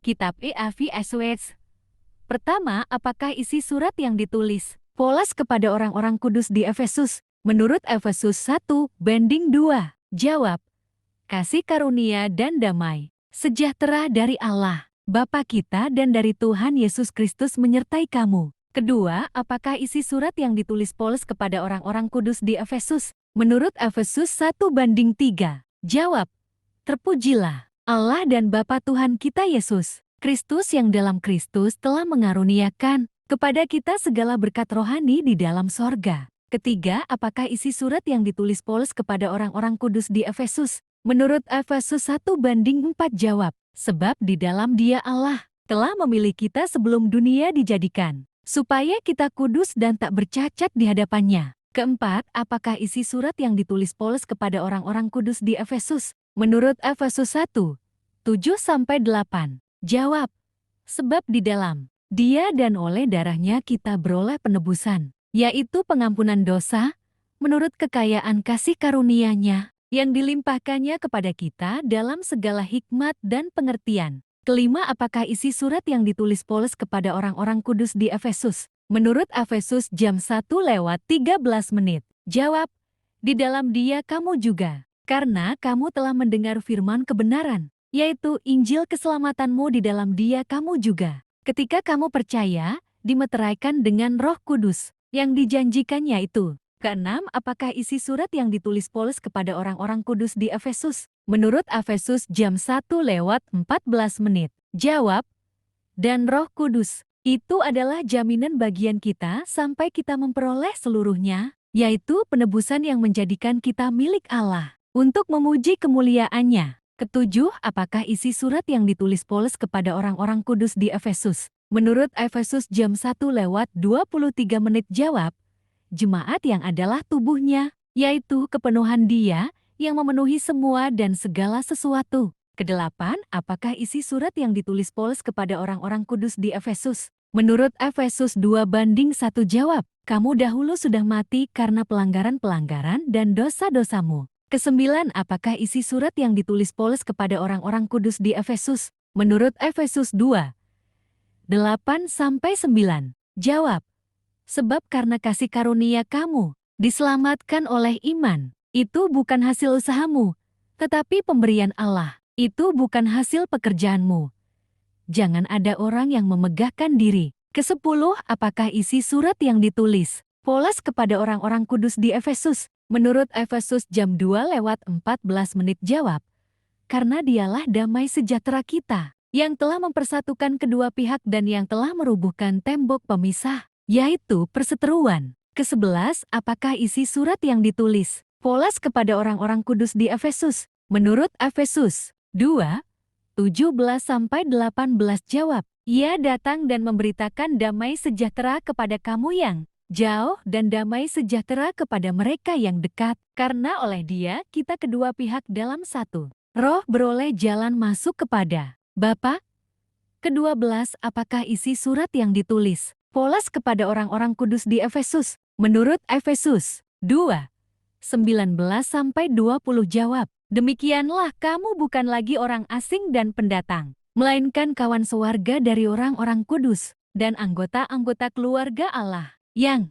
Kitab EAV. Pertama, apakah isi surat yang ditulis Paulos kepada orang-orang kudus di Efesus? Menurut Efesus 1:2, jawab, kasih karunia dan damai, sejahtera dari Allah, Bapa kita dan dari Tuhan Yesus Kristus menyertai kamu. Kedua, apakah isi surat yang ditulis Paulos kepada orang-orang kudus di Efesus? Menurut Efesus 1:3, jawab, terpujilah Allah dan Bapa Tuhan kita Yesus Kristus yang dalam Kristus telah mengaruniakan kepada kita segala berkat rohani di dalam sorga. Ketiga, apakah isi surat yang ditulis Paulos kepada orang-orang kudus di Efesus? Menurut Efesus 1:4 jawab, sebab di dalam Dia Allah telah memilih kita sebelum dunia dijadikan, supaya kita kudus dan tak bercacat di hadapannya. Keempat, apakah isi surat yang ditulis Paulos kepada orang-orang kudus di Efesus? Menurut Efesus 1:7-8, jawab, sebab di dalam Dia dan oleh darahnya kita beroleh penebusan, yaitu pengampunan dosa, menurut kekayaan kasih karunia-Nya, yang dilimpahkannya kepada kita dalam segala hikmat dan pengertian. Kelima, apakah isi surat yang ditulis Paulos kepada orang-orang kudus di Efesus? Menurut Efesus jam 1:13, jawab, di dalam Dia kamu juga, karena kamu telah mendengar firman kebenaran, yaitu Injil keselamatanmu, di dalam Dia kamu juga, ketika kamu percaya, dimeteraikan dengan Roh Kudus, yang dijanjikannya itu. Keenam, apakah isi surat yang ditulis Paulos kepada orang-orang kudus di Efesus? Menurut Efesus jam 1:14, jawab, dan Roh Kudus, itu adalah jaminan bagian kita sampai kita memperoleh seluruhnya, yaitu penebusan yang menjadikan kita milik Allah, untuk memuji kemuliaan-Nya. Ketujuh, apakah isi surat yang ditulis Paulos kepada orang-orang kudus di Efesus? Menurut Efesus jam 1:23, jawab, jemaat yang adalah tubuhnya, yaitu kepenuhan Dia yang memenuhi semua dan segala sesuatu. Kedelapan, apakah isi surat yang ditulis Paulos kepada orang-orang kudus di Efesus? Menurut Efesus 2:1 jawab, kamu dahulu sudah mati karena pelanggaran-pelanggaran dan dosa-dosamu. Kesembilan, apakah isi surat yang ditulis Paulos kepada orang-orang kudus di Efesus? Menurut Efesus 2:8-9, jawab, sebab karena kasih karunia kamu diselamatkan oleh iman. Itu bukan hasil usahamu, tetapi pemberian Allah. Itu bukan hasil pekerjaanmu. Jangan ada orang yang memegahkan diri. Kesepuluh, apakah isi surat yang ditulis Paulos kepada orang-orang kudus di Efesus? Menurut Efesus jam 2:14, jawab, karena Dialah damai sejahtera kita, yang telah mempersatukan kedua pihak dan yang telah merubuhkan tembok pemisah, yaitu perseteruan. Kesebelas, apakah isi surat yang ditulis Paulos kepada orang-orang kudus di Efesus? Menurut Efesus 2:17-18 jawab, Ia datang dan memberitakan damai sejahtera kepada kamu yang jauh dan damai sejahtera kepada mereka yang dekat, karena oleh Dia kita kedua pihak dalam satu roh beroleh jalan masuk kepada Bapa. Ke-12, apakah isi surat yang ditulis Paulos kepada orang-orang kudus di Efesus? Menurut Efesus 2:19-20 jawab, demikianlah kamu bukan lagi orang asing dan pendatang, melainkan kawan sewarga dari orang-orang kudus dan anggota-anggota keluarga Allah, yang